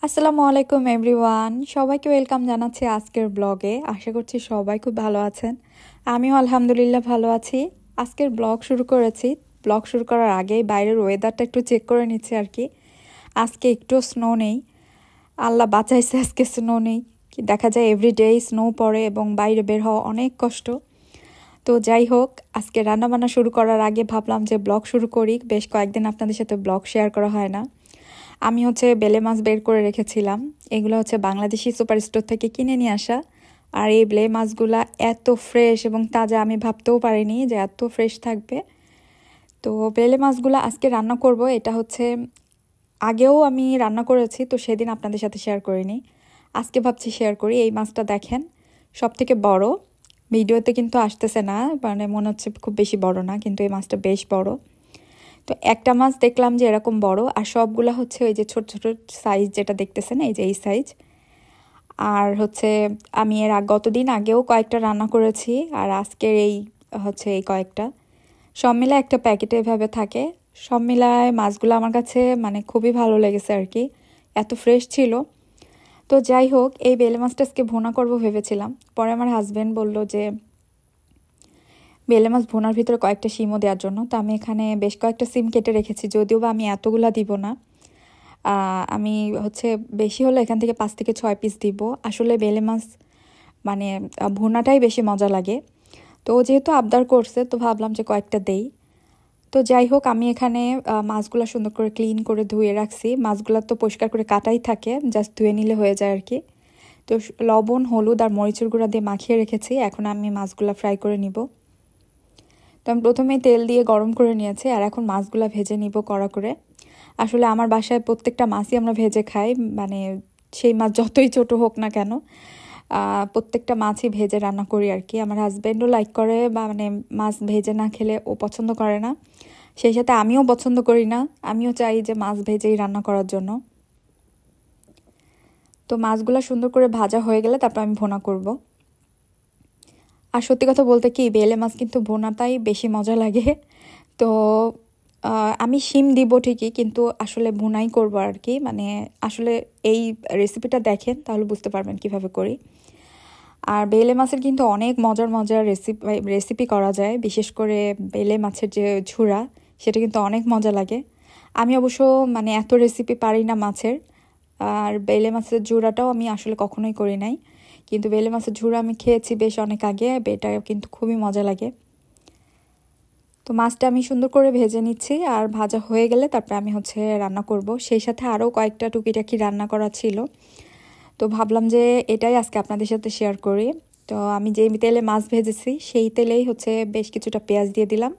আসসালামু আলাইকুম এভরিওয়ান, সবাইকে ওয়েলকাম জানাচ্ছি আজকের ব্লগে। আশা করছি সবাই খুব ভালো আছেন। আমিও আলহামদুলিল্লাহ ভালো আছি। আজকের ব্লগ শুরু করেছি। ব্লগ শুরু করার আগেই বাইরের ওয়েদারটা একটু চেক করে নিচ্ছি আর কি। আজকে একটু স্নো নেই, আল্লাহ বাঁচাইছে, আজকে স্নো নেই। দেখা যায় এভরিডেই স্নো পড়ে এবং বাইরে বের হওয়া অনেক কষ্ট। তো যাই হোক, আজকে রান্নাবান্না শুরু করার আগে ভাবলাম যে ব্লগ শুরু করি। বেশ কয়েকদিন আপনাদের সাথে ব্লগ শেয়ার করা হয় না। আমি বেলে মাছ বের করে রেখেছিলাম। এগুলো বাংলাদেশি সুপার স্টোর থেকে কিনে নিয়ে আসা। আর এই বেলে মাছগুলা এত ফ্রেশ এবং তাজা, আমি ভাবতেও পারিনি যে এত ফ্রেশ থাকবে। তো বেলে মাছগুলো আজকে রান্না করব। এটা আগেও আমি রান্না করেছি, তো সেদিন আপনাদের সাথে শেয়ার করিনি। আজকে ভাবছি শেয়ার করি। এই মাছটা দেখেন, সব থেকে বড়। ভিডিওতে কিন্তু আসতেছে না, মানে মনে হচ্ছে খুব বেশি বড় না, কিন্তু এই মাছটা বেশ বড়। তো একটা মাছ দেখলাম যে এরকম বড়, আর সবগুলা ওই যে ছোট ছোট সাইজ যেটা দেখতেছেন, এই যে এই সাইজ। আর আমি গতদিন আগেও কয়েকটা রান্না করেছি, আর আজকের এই কয়েকটা সব মিলায় একটা প্যাকেটে এভাবে থাকে। সব মিলায় মাছগুলো আমার কাছে মানে খুবই ভালো লেগেছে আর কি, এত ফ্রেশ ছিল। তো যাই হোক, এই বেলে মাছটা আজকে ভুনা করবো ভেবেছিলাম। পরে আমার হাজবেন্ড বলল যে বেলে মাছ ভুনার ভিতরে কয়েকটা শিমও দেওয়ার জন্য। তো আমি এখানে বেশ কয়েকটা সিম কেটে রেখেছি, যদিও বা আমি এতগুলা দিব না। আমি বেশি হলে এখান থেকে 5 থেকে 6 পিস দিব। আসলে বেলে মাছ মানে ভুনাটাই বেশি মজা লাগে। তো যেহেতু আবদার করছে, তো ভাবলাম যে কয়েকটা দেই। তো যাই হোক, আমি এখানে মাছগুলো সুন্দর করে ক্লিন করে ধুয়ে রাখছি। মাছগুলো তো পরিষ্কার করে কাটাই থাকে, জাস্ট ধুয়ে নিলে হয়ে যায় আর কি। তো লবণ, হলুদ আর মরিচের গুঁড়া দিয়ে মাখিয়ে রেখেছি। এখন আমি মাছগুলো ফ্রাই করে নিব। তো আমি প্রথমেই তেল দিয়ে গরম করে নিয়েছি, আর এখন মাছগুলো ভেজে নিব কড়া করে। আসলে আমার বাসায় প্রত্যেকটা মাছই আমরা ভেজে খাই, মানে সেই মাছ যতই ছোট হোক না কেন, প্রত্যেকটা মাছই ভেজে রান্না করি আর কি। আমার হাজব্যান্ডও লাইক করে, বা মানে মাছ ভেজে না খেলে ও পছন্দ করে না। সেই সাথে আমিও পছন্দ করি না, আমিও চাই যে মাছ ভেজেই রান্না করার জন্য। তো মাছগুলো সুন্দর করে ভাজা হয়ে গেলে তারপর আমি ভুনা করব। আর সত্যি কথা বলতে কি, বেলে মাছ কিন্তু ভুনাটাই বেশি মজা লাগে। তো আমি শিম দিব ঠিকই, কিন্তু আসলে ভুনাই করব আর কি। মানে আসলে এই রেসিপিটা দেখেন তাহলে বুঝতে পারবেন কিভাবে করি। আর বেলে মাছের কিন্তু অনেক মজার মজার রেসিপি করা যায়, বিশেষ করে বেলে মাছের যে ঝুরা, সেটা কিন্তু অনেক মজা লাগে। আমি অবশ্য মানে এত রেসিপি পারি না মাছের। আর বেলে মাছের ঝুরাটাও আমি আসলে কখনোই করি নাই, কিন্তু বেলে মাছের ঝুরা আমি খেয়েছি বেশ অনেক আগে। এটা কিন্তু খুবই মজা লাগে। তো মাছটা আমি সুন্দর করে ভেজে নিচ্ছি, আর ভাজা হয়ে গেলে তারপরে আমি রান্না করব। সেই সাথে আরও কয়েকটা টুকিটাকি রান্না করা ছিল, তো ভাবলাম যে এটাই আজকে আপনাদের সাথে শেয়ার করি। তো আমি যেই তেলে মাছ ভেজেছি সেই তেলেই বেশ কিছুটা পেঁয়াজ দিয়ে দিলাম।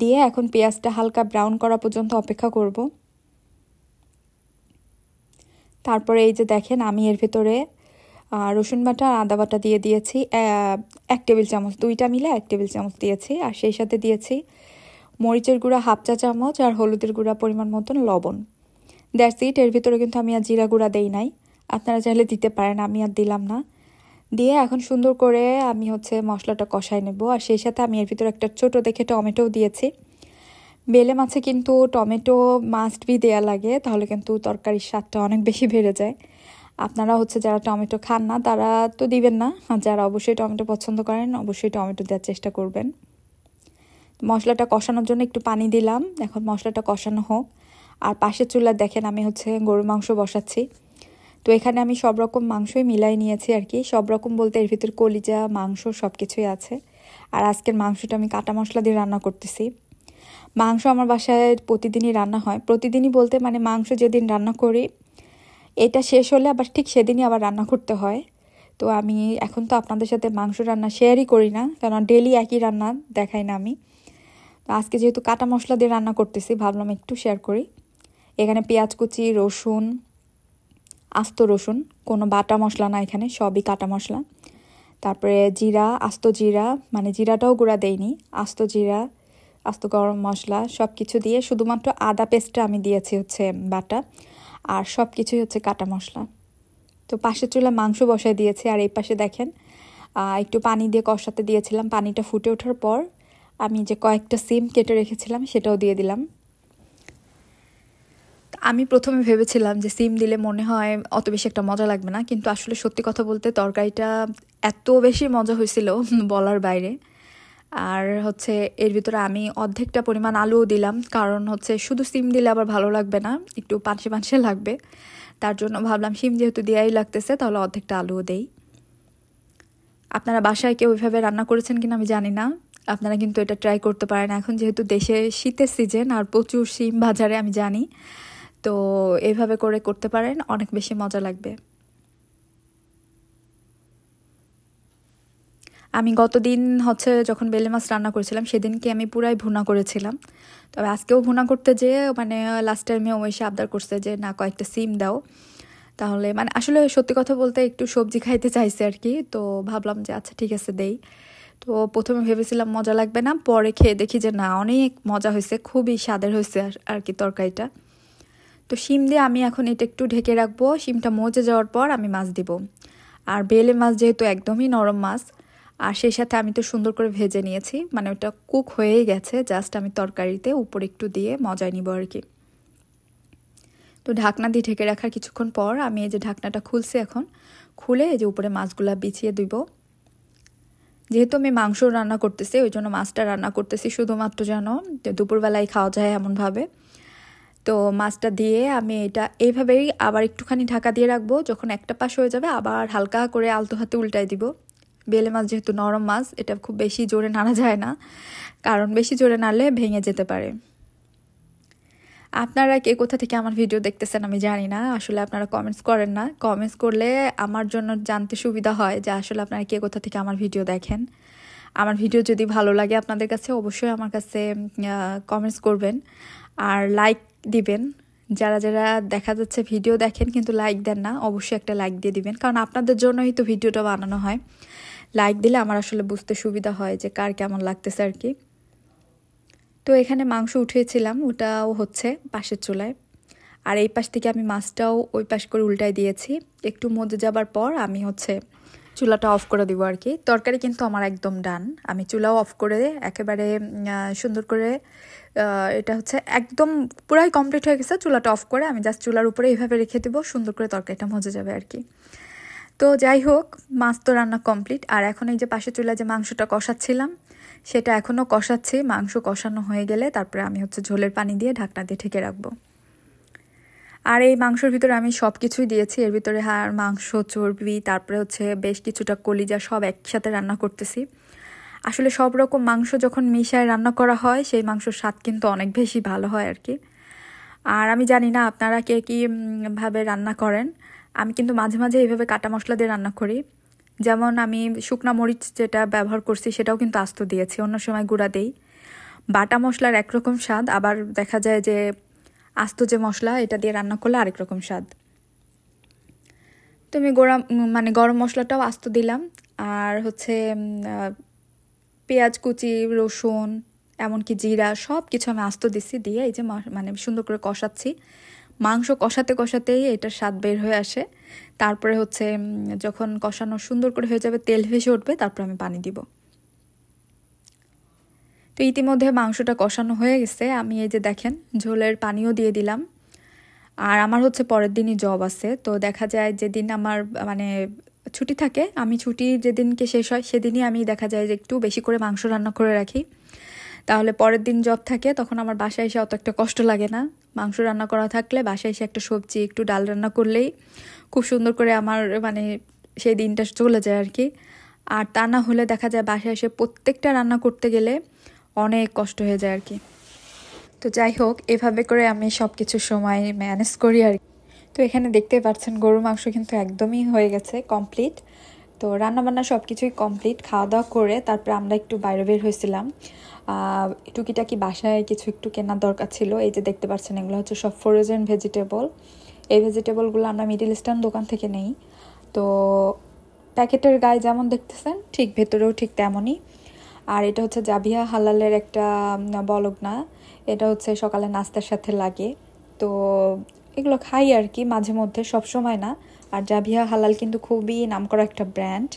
দিয়ে এখন পেঁয়াজটা হালকা ব্রাউন করা পর্যন্ত অপেক্ষা করব। তারপরে এই যে দেখেন, আমি এর ভেতরে রসুন বাটা আর আদা বাটা দিয়ে দিয়েছি 1 টেবিল চামচ, দুইটা মিলে 1 টেবিল চামচ দিয়েছি। আর সেই সাথে দিয়েছি মরিচের গুঁড়া 1/2 চা চামচ, আর হলুদের গুঁড়া পরিমাণ মতন, লবণ। That's it. এর ভিতরে কিন্তু আমি আর জিরা গুঁড়া দেই নাই, আপনারা চাইলে দিতে পারেন, আমি আর দিলাম না। দিয়ে এখন সুন্দর করে আমি মশলাটা কষাই নেব। আর সেই সাথে আমি এর ভিতরে একটা ছোট দেখে টমেটোও দিয়েছি। বেলে মাছে কিন্তু টমেটো মাস্ট বি দেয়া লাগে, তাহলে কিন্তু তরকারির স্বাদটা অনেক বেশি বেড়ে যায়। আপনারা যারা টমেটো খান না তারা তো দিবেন না, আর যারা অবশ্যই টমেটো পছন্দ করেন অবশ্যই টমেটো দেওয়ার চেষ্টা করবেন। মশলাটা কষানোর জন্য একটু পানি দিলাম, এখন মশলাটা কষানো হোক। আর পাশের চুলা দেখেন আমি গরুর মাংস বসাচ্ছি। তো এখানে আমি সব রকম মাংসই মিলাই নিয়েছি আর কি। সব রকম বলতে এর ভিতর কলিজা, মাংস সব কিছুই আছে। আর আজকের মাংসটা আমি কাটা মশলা দিয়ে রান্না করতেছি। মাংস আমার বাসায় প্রতিদিনই রান্না হয়, প্রতিদিনই বলতে মানে মাংস যেদিন রান্না করি এটা শেষ হলে আবার ঠিক সেদিনই আবার রান্না করতে হয়। তো আমি এখন তো আপনাদের সাথে মাংস রান্না শেয়ারই করি না, কারণ ডেলি একই রান্না দেখাই না আমি। তো আজকে যেহেতু কাটা মশলা দিয়ে রান্না করতেছি, ভাবলাম একটু শেয়ার করি। এখানে পেঁয়াজ কুচি, রসুন, আস্ত রসুন, কোনো বাটা মশলা না, এখানে সবই কাটা মশলা। তারপরে জিরা, আস্ত জিরা, মানে জিরাটাও গুঁড়া দেইনি, আস্ত জিরা, আস্ত গরম মশলা সব কিছু দিয়ে, শুধুমাত্র আদা পেস্টটা আমি দিয়েছি বাটা, আর সব কিছুই কাটা মশলা। তো পাশের চুলা মাংস বসায় দিয়েছি, আর এই পাশে দেখেন একটু পানি দিয়ে কষাতে দিয়েছিলাম। পানিটা ফুটে ওঠার পর আমি যে কয়েকটা সিম কেটে রেখেছিলাম সেটাও দিয়ে দিলাম। আমি প্রথমে ভেবেছিলাম যে সিম দিলে মনে হয় অত বেশি একটা মজা লাগবে না, কিন্তু আসলে সত্যি কথা বলতে তরকারিটা এত বেশি মজা হয়েছিল বলার বাইরে। আর হচ্ছে এর ভিতরে আমি অর্ধেকটা পরিমাণ আলুও দিলাম, কারণ হচ্ছে শুধু সিম দিলে আবার ভালো লাগবে না, একটু পানসে পানসে লাগবে। তার জন্য ভাবলাম সিম যেহেতু দেয়াই লাগতেছে তাহলে অর্ধেকটা আলুও দেই। আপনারা বাসায় কেউ ওইভাবে রান্না করেছেন কিনা আমি জানি না, আপনারা কিন্তু এটা ট্রাই করতে পারেন। এখন যেহেতু দেশে শীতের সিজন আর প্রচুর সিম বাজারে আমি জানি, তো এইভাবে করে করতে পারেন, অনেক বেশি মজা লাগবে। আমি গতদিন হচ্ছে যখন বেলে মাছ রান্না করেছিলাম সেদিনকে আমি পুরাই ভুনা করেছিলাম, তবে আজকেও ভুনা করতে যেয়ে মানে লাস্ট টাইমে ও এসে আবদার করছে যে না কয়েকটা সিম দাও, তাহলে মানে আসলে সত্যি কথা বলতে একটু সবজি খাইতে চাইছে আর কি, তো ভাবলাম যে আচ্ছা ঠিক আছে দেই। তো প্রথমে ভেবেছিলাম মজা লাগবে না, পরে খেয়ে দেখি যে না অনেক মজা হয়েছে, খুবই স্বাদের হয়েছে আর কি তরকারিটা। তো শিম দিয়ে আমি এখন এটা একটু ঢেকে রাখবো, শিমটা মজে যাওয়ার পর আমি মাছ দিব। আর বেলে মাছ যেহেতু একদমই নরম মাছ, আর সেই সাথে আমি তো সুন্দর করে ভেজে নিয়েছি, মানে ওটা কুক হয়েই গেছে, জাস্ট আমি তরকারিতে উপর একটু দিয়ে মজায় নিব আর কি। তো ঢাকনা দিয়ে ঢেকে রাখার কিছুক্ষণ পর আমি এই যে ঢাকনাটা খুলছি, এখন খুলে এই যে উপরে মাছগুলা বিছিয়ে দিব। যেহেতু আমি মাংস রান্না করতেছি ওই জন্য মাছটা রান্না করতেছি শুধুমাত্র যেন দুপুরবেলায় খাওয়া যায় এমনভাবে। তো মাছটা দিয়ে আমি এটা এইভাবেই আবার একটুখানি ঢাকা দিয়ে রাখবো, যখন একটা পাশ হয়ে যাবে আবার হালকা করে আলতো হাতে উল্টাই দিব। বেলে মাছ যেহেতু নরম মাছ, এটা খুব বেশি জোরে নাড়া যায় না, কারণ বেশি জোরে নাড়লে ভেঙে যেতে পারে। আপনারা কে কোথা থেকে আমার ভিডিও দেখতেছেন আমি জানি না, আসলে আপনারা কমেন্টস করেন না, কমেন্টস করলে আমার জন্য জানতে সুবিধা হয় যে আসলে আপনারা কে কোথা থেকে আমার ভিডিও দেখেন। আমার ভিডিও যদি ভালো লাগে আপনাদের কাছে অবশ্যই আমার কাছে কমেন্টস করবেন আর লাইক দিবেন। যারা যারা দেখা যাচ্ছে ভিডিও দেখেন কিন্তু লাইক দেন না, অবশ্যই একটা লাইক দিয়ে দিবেন, কারণ আপনাদের জন্যই তো ভিডিওটা বানানো হয়। লাইক দিলে আমার আসলে বুঝতে সুবিধা হয় যে কার কেমন লাগতেছে আর কি। তো এখানে মাংস উঠিয়েছিলাম, ওটাও হচ্ছে পাশের চুলায়, আর এই পাশ থেকে আমি মাছটাও ওই পাশ করে উল্টাই দিয়েছি। একটু মজে যাবার পর আমি হচ্ছে চুলাটা অফ করে দিব আর কি। তরকারি কিন্তু আমার একদম ডান, আমি চুলাও অফ করে একেবারে সুন্দর করে এটা হচ্ছে একদম পুরাই কমপ্লিট হয়ে গেছে। চুলাটা অফ করে আমি জাস্ট চুলার উপরে এইভাবে রেখে দেবো, সুন্দর করে তরকারিটা মজে যাবে আর কি। তো যাই হোক, মাছ তো রান্না কমপ্লিট, আর এখন এই যে পাশে চুলায় যে মাংসটা কষাচ্ছিলাম সেটা এখনও কষাচ্ছি। মাংস কষানো হয়ে গেলে তারপরে আমি হচ্ছে ঝোলের পানি দিয়ে ঢাকনা দিয়ে ঢেকে রাখবো। আর এই মাংসের ভিতরে আমি সব কিছুই দিয়েছি, এর ভিতরে হাড়, মাংস, চর্বি, তারপরে হচ্ছে বেশ কিছুটা কলিজা, সব একসাথে রান্না করতেছি। আসলে সব রকম মাংস যখন মিশায় রান্না করা হয় সেই মাংসর স্বাদ কিন্তু অনেক বেশি ভালো হয় আর কি। আর আমি জানি না আপনারা কে কী ভাবে রান্না করেন, আমি কিন্তু মাঝে মাঝে এইভাবে কাটা মশলা দিয়ে রান্না করি। যেমন আমি শুকনা মরিচ যেটা ব্যবহার করছি সেটাও কিন্তু আস্ত দিয়েছি, অন্য সময় গুঁড়া দেই। বাটা মশলার একরকম স্বাদ, আবার দেখা যায় যে আস্ত যে মশলা এটা দিয়ে রান্না করলে আরেক রকম স্বাদ। তো আমি মানে গরম মশলাটাও আস্ত দিলাম, আর হচ্ছে পেঁয়াজ কুচি, রসুন, এমনকি জিরা সব কিছু আমি আস্ত দিচ্ছি, দিয়ে এই যে মানে সুন্দর করে কষাচ্ছি। মাংস কষাতে কষাতেই এটার স্বাদ বের হয়ে আসে। তারপরে হচ্ছে যখন কষানো সুন্দর করে হয়ে যাবে, তেল ভেসে উঠবে, তারপর আমি পানি দিব। তো ইতিমধ্যে মাংসটা কষানো হয়ে গেছে, আমি এই যে দেখেন ঝোলের পানিও দিয়ে দিলাম। আর আমার হচ্ছে পরের দিনই জব আছে, তো দেখা যায় যেদিন আমার মানে ছুটি থাকে, আমি ছুটি যেদিনকে শেষ হয় সেদিনই আমি দেখা যায় যে একটু বেশি করে মাংস রান্না করে রাখি, তাহলে পরের দিন জব থাকে তখন আমার বাসায় এসে অত একটা কষ্ট লাগে না। মাংস রান্না করা থাকলে বাসায় এসে একটা সবজি একটু ডাল রান্না করলেই খুব সুন্দর করে আমার মানে সেই দিনটা চলে যায় আর কি। আর তা না হলে দেখা যায় বাসায় এসে প্রত্যেকটা রান্না করতে গেলে অনেক কষ্ট হয়ে যায় আর কি। তো যাই হোক, এভাবে করে আমি সব কিছু সময় ম্যানেজ করি আর কি। তো এখানে দেখতে পাচ্ছেন গরুর মাংস কিন্তু একদমই হয়ে গেছে কমপ্লিট। তো রান্নাবান্না সব কিছুই কমপ্লিট, খাওয়া দাওয়া করে তারপরে আমরা একটু বাইরে বের হয়েছিলাম, টুকিটাকি বাসায় কিছু একটু কেনার দরকার ছিল। এই যে দেখতে পাচ্ছেন এগুলো হচ্ছে সব ফ্রোজেন ভেজিটেবল। এই ভেজিটেবলগুলো আমরা মিডল ইস্টার্ন দোকান থেকে নেই। তো প্যাকেটের গায়ে যেমন দেখতেছেন ঠিক ভেতরেও ঠিক তেমনই। আর এটা হচ্ছে জাভিয়া হালালের একটা বলগনা, এটা হচ্ছে সকালে নাস্তার সাথে লাগে। তো এগুলো খাই আর কি মাঝে মধ্যে, সব সময় না। আর জাভিয়া হালাল কিন্তু খুবই নামকরা একটা ব্র্যান্ড,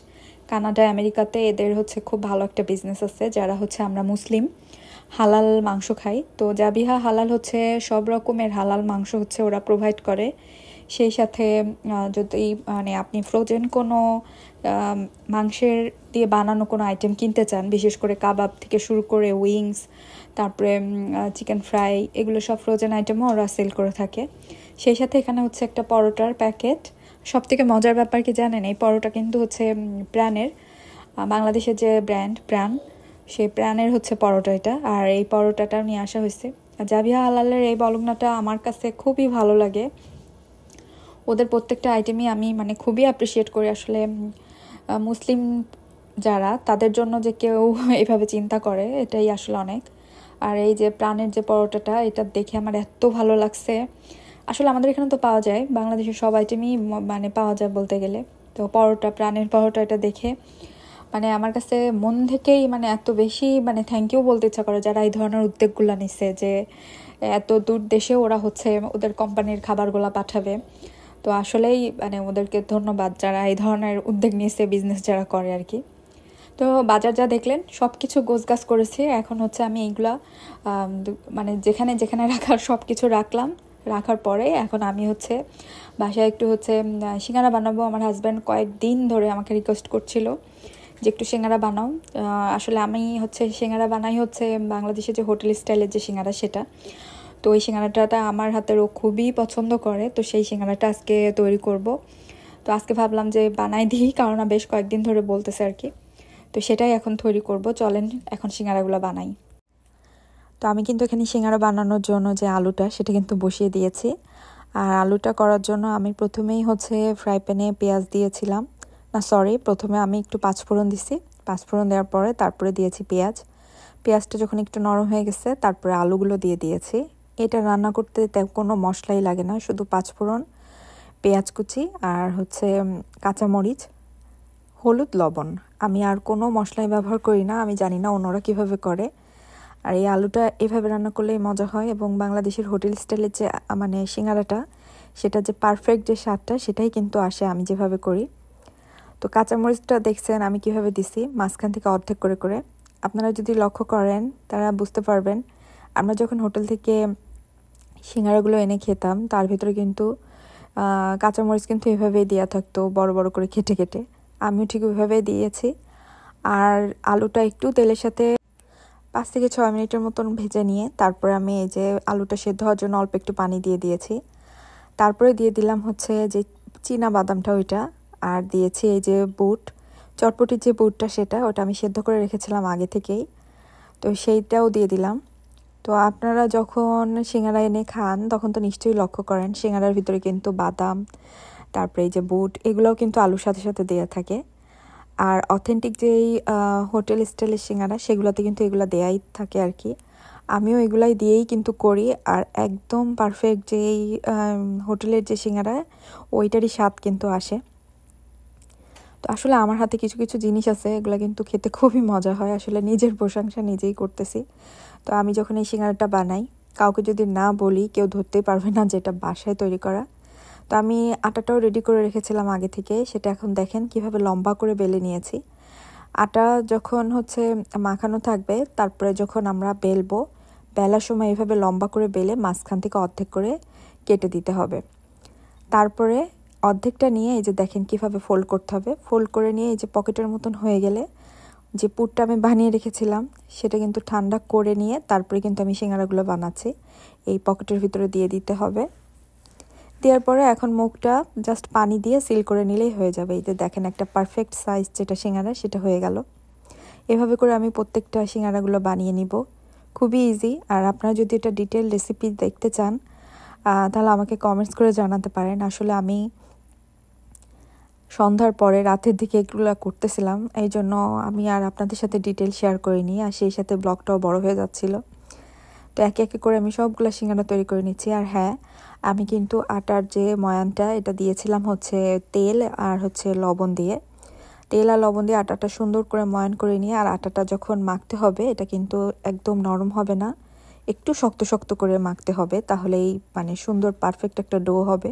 কানাডা আমেরিকাতে এদের হচ্ছে খুব ভালো একটা বিজনেস আছে। যারা হচ্ছে আমরা মুসলিম হালাল মাংস খাই। তো জাবিহা হালাল হচ্ছে সব রকমের হালাল মাংস হচ্ছে ওরা প্রোভাইড করে। সেই সাথে যদি মানে আপনি ফ্রোজেন কোনো মাংসের দিয়ে বানানো কোনো আইটেম কিনতে চান, বিশেষ করে কাবাব থেকে শুরু করে উইংস, তারপরে চিকেন ফ্রাই, এগুলো সব ফ্রোজেন আইটেমও ওরা সেল করে থাকে। সেই সাথে এখানে হচ্ছে একটা পরোটার প্যাকেট। সব থেকে মজার ব্যাপার কি জানেন, এই পরোটা কিন্তু হচ্ছে প্রাণের, বাংলাদেশের যে ব্র্যান্ড প্রাণ, সেই প্রাণের হচ্ছে পরোটা এটা। আর এই পরোটাটা নিয়ে আসা হয়েছে। জাবিহা হালালের এই বলগনাটা আমার কাছে খুবই ভালো লাগে। ওদের প্রত্যেকটা আইটেমই আমি মানে খুবই অ্যাপ্রিসিয়েট করি। আসলে মুসলিম যারা, তাদের জন্য যে কেউ এভাবে চিন্তা করে, এটাই আসলে অনেক। আর এই যে প্রাণের যে পরোটাটা, এটা দেখে আমার এত ভালো লাগছে। আসলে আমাদের এখানে তো পাওয়া যায়, বাংলাদেশের সব আইটেমই মানে পাওয়া যায় বলতে গেলে। তো পরোটা, প্রাণের পরোটা, এটা দেখে মানে আমার কাছে মন থেকেই মানে এত বেশি মানে থ্যাংক ইউ বলতে ইচ্ছা করে যারা এই ধরনের উদ্যোগগুলো নিচ্ছে, যে এত দূর দেশে ওরা হচ্ছে ওদের কোম্পানির খাবারগুলো পাঠাবে। তো আসলেই মানে ওদেরকে ধন্যবাদ যারা এই ধরনের উদ্যোগ নিয়েছে, বিজনেস যারা করে আর কি। তো বাজার যা দেখলেন সব কিছু গোছগাছ করেছি। এখন হচ্ছে আমি এইগুলা মানে যেখানে যেখানে রাখার সব কিছু রাখলাম। রাখার পরে এখন আমি হচ্ছে বাসায় একটু হচ্ছে সিঙ্গারা বানাবো। আমার হাজব্যান্ড কয়েকদিন ধরে আমাকে রিকোয়েস্ট করছিল যে একটু সিঙ্গারা বানাও। আসলে আমি হচ্ছে সিঙ্গারা বানাই হচ্ছে বাংলাদেশের যে হোটেল স্টাইলের যে সিঙ্গারা, সেটা। তো ওই সিঙ্গারাটা আমার হাতের ও খুবই পছন্দ করে। তো সেই সিঙ্গারাটা আজকে তৈরি করব। তো আজকে ভাবলাম যে বানাই দিই, কারণ বেশ কয়েকদিন ধরে বলতেছে আর কি। তো সেটাই এখন তৈরি করব। চলেন এখন সিঙ্গারাগুলো বানাই। তো আমি কিন্তু এখানে সিঙ্গারা বানানোর জন্য যে আলুটা, সেটা কিন্তু বসিয়ে দিয়েছি। আর আলুটা করার জন্য আমি প্রথমেই হচ্ছে ফ্রাই প্যানে পেঁয়াজ দিয়েছিলাম, না সরি, প্রথমে আমি একটু পাঁচফোড়ন দিছি। পাঁচফোড়ন দেওয়ার পরে তারপরে দিয়েছি পেঁয়াজ। পেঁয়াজটা যখন একটু নরম হয়ে গেছে, তারপরে আলুগুলো দিয়ে দিয়েছি। এটা রান্না করতে কোনো মশলাই লাগে না, শুধু পাঁচফোড়ন, পেঁয়াজ কুচি আর হচ্ছে কাঁচামরিচ, হলুদ, লবণ। আমি আর কোনো মশলাই ব্যবহার করি না। আমি জানি না অন্যরা কীভাবে করে। আর এই আলুটা এভাবে রান্না করলেই মজা হয়। এবং বাংলাদেশের হোটেল স্টাইলের যে মানে সিঙ্গারাটা, সেটা যে পারফেক্ট যে স্বাদটা, সেটাই কিন্তু আসে আমি যেভাবে করি। তো কাঁচামরিচটা দেখছেন আমি কিভাবে দিছি, মাঝখান থেকে অর্ধেক করে করে। আপনারা যদি লক্ষ্য করেন তারা বুঝতে পারবেন, আমরা যখন হোটেল থেকে সিঙ্গারাগুলো এনে খেতাম, তার ভিতরে কিন্তু কাঁচামরিচ কিন্তু এভাবেই দেওয়া থাকতো, বড় বড় করে কেটে কেটে। আমিও ঠিক ওইভাবেই দিয়েছি। আর আলুটা একটু তেলের সাথে 5 থেকে 6 মিনিটের মতন ভেজে নিয়ে তারপরে আমি এই যে আলুটা সেদ্ধ হওয়ার জন্য অল্প একটু পানি দিয়ে দিয়েছি। তারপরে দিয়ে দিলাম হচ্ছে যে চীনা বাদামটা, ওইটা। আর দিয়েছি এই যে বুট, চটপটির যে বুটটা, ওটা আমি সেদ্ধ করে রেখেছিলাম আগে থেকেই। তো সেইটাও দিয়ে দিলাম। তো আপনারা যখন সিঙ্গারা এনে খান তখন তো নিশ্চয়ই লক্ষ্য করেন সিঙ্গারার ভিতরে কিন্তু বাদাম, তারপরে এই যে বুট, এগুলোও কিন্তু আলুর সাথে সাথে দেয়া থাকে। আর অথেন্টিক যেই হোটেল স্টাইলের সিঙ্গারা, সেগুলোতে কিন্তু এগুলো দেয়াই থাকে আর কি। আমিও এগুলাই দিয়েই কিন্তু করি। আর একদম পারফেক্ট যেই হোটেলের যে সিঙ্গারা, ওইটারই স্বাদ কিন্তু আসে। তো আসলে আমার হাতে কিছু কিছু জিনিস আছে, এগুলো কিন্তু খেতে খুবই মজা হয়। আসলে নিজের প্রশংসা নিজেই করতেছি। তো আমি যখন এই সিঙ্গারাটা বানাই, কাউকে যদি না বলি কেউ ধরতেই পারবে না যে এটা বাসায় তৈরি করা। তো আমি আটাটাও রেডি করে রেখেছিলাম আগে থেকে, সেটা এখন দেখেন কিভাবে লম্বা করে বেলে নিয়েছি। আটা যখন হচ্ছে মাখানো থাকবে, তারপরে যখন আমরা বেলবো, বেলার সময় এভাবে লম্বা করে বেলে মাঝখান থেকে অর্ধেক করে কেটে দিতে হবে। তারপরে অর্ধেকটা নিয়ে এই যে দেখেন কিভাবে ফোল্ড করতে হবে। ফোল্ড করে নিয়ে এই যে পকেটের মতন হয়ে গেলে, যে পুরটা আমি বানিয়ে রেখেছিলাম সেটা কিন্তু ঠান্ডা করে নিয়ে তারপরে কিন্তু আমি সিঙ্গারাগুলো বানাচ্ছি। এই পকেটের ভিতরে দিয়ে দিতে হবে। দেওয়ার পরে এখন মুখটা জাস্ট পানি দিয়ে সিল করে নিলেই হয়ে যাবে। এই যে দেখেন একটা পারফেক্ট সাইজ যেটা সিঙ্গারা, সেটা হয়ে গেল। এভাবে করে আমি প্রত্যেকটা সিঙ্গারাগুলো বানিয়ে নিব, খুবই ইজি। আর আপনারা যদি এটা ডিটেল রেসিপি দেখতে চান তাহলে আমাকে কমেন্টস করে জানাতে পারেন। আসলে আমি সন্ধ্যার পরে রাতের দিকে এগুলো করতেছিলাম, এই জন্য আমি আর আপনাদের সাথে ডিটেল শেয়ার করিনি। আর সেই সাথে ব্লগটাও বড় হয়ে যাচ্ছিল। তো একে একে করে আমি সবগুলো সিঙ্গারা তৈরি করে নিচ্ছি। আর হ্যাঁ, আমি কিন্তু আটার যে ময়ানটা, এটা দিয়েছিলাম হচ্ছে তেল আর হচ্ছে লবণ দিয়ে। তেল আর লবণ দিয়ে আটাটা সুন্দর করে ময়ান করে নিয়ে, আর আটাটা যখন মাখতে হবে, এটা কিন্তু একদম নরম হবে না, একটু শক্ত শক্ত করে মাখতে হবে, তাহলেই মানে সুন্দর পারফেক্ট একটা ডো হবে।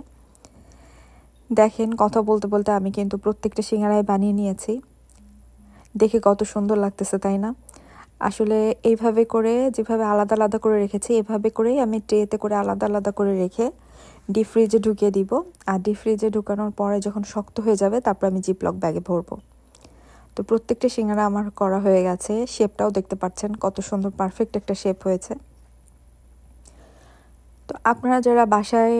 দেখেন কথা বলতে বলতে আমি কিন্তু প্রত্যেকটা সিঙ্গারাই বানিয়ে নিয়েছি। দেখে কত সুন্দর লাগতেছে, তাই না? আসলে এইভাবে করে যেভাবে আলাদা আলাদা করে রেখেছি এভাবে করেই আমি ট্রেতে করে আলাদা আলাদা করে রেখে ডিপ ফ্রিজে ঢুকিয়ে দিব। আর ডিপ ফ্রিজে ঢুকানোর পরে যখন শক্ত হয়ে যাবে তারপর আমি জিপলক ব্যাগে ভরবো। তো প্রত্যেকটা সিঙ্গারা আমার করা হয়ে গেছে। শেপটাও দেখতে পাচ্ছেন কত সুন্দর পারফেক্ট একটা শেপ হয়েছে। তো আপনারা যারা বাসায়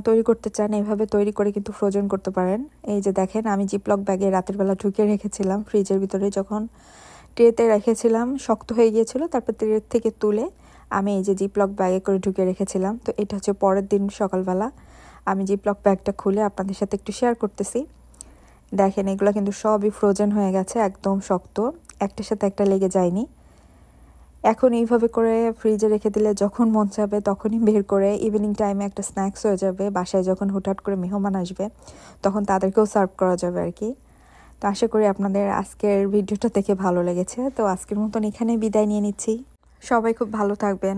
তৈরি করতে চান এভাবে তৈরি করে কিন্তু ফ্রোজেন করতে পারেন। এই যে দেখেন আমি জিপলক ব্যাগে রাতের বেলা ঢুকিয়ে রেখেছিলাম ফ্রিজের ভিতরে, যখন ট্রেতে রেখেছিলাম শক্ত হয়ে গিয়েছিল, তারপর ট্রে থেকে তুলে আমি এই যে জিপলক ব্যাগে করে ঢুকিয়ে রেখেছিলাম। তো এটা হচ্ছে পরের দিন সকালবেলা আমি জিপলক ব্যাগটা খুলে আপনাদের সাথে একটু শেয়ার করতেছি। দেখেন এগুলো কিন্তু সবই ফ্রোজেন হয়ে গেছে, একদম শক্ত, একটার সাথে একটা লেগে যায়নি। এখন এইভাবে করে ফ্রিজে রেখে দিলে যখন মন চাবে তখনই বের করে ইভিনিং টাইমে একটা স্ন্যাক্স হয়ে যাবে। বাসায় যখন হুটহাট করে মেহমান আসবে তখন তাদেরকেও সার্ভ করা যাবে আর কি। তো আশা করি আপনাদের আজকের ভিডিওটা দেখে ভালো লেগেছে। তো আজকের মতন এখানেই বিদায় নিয়ে নিচ্ছি। সবাই খুব ভালো থাকবেন।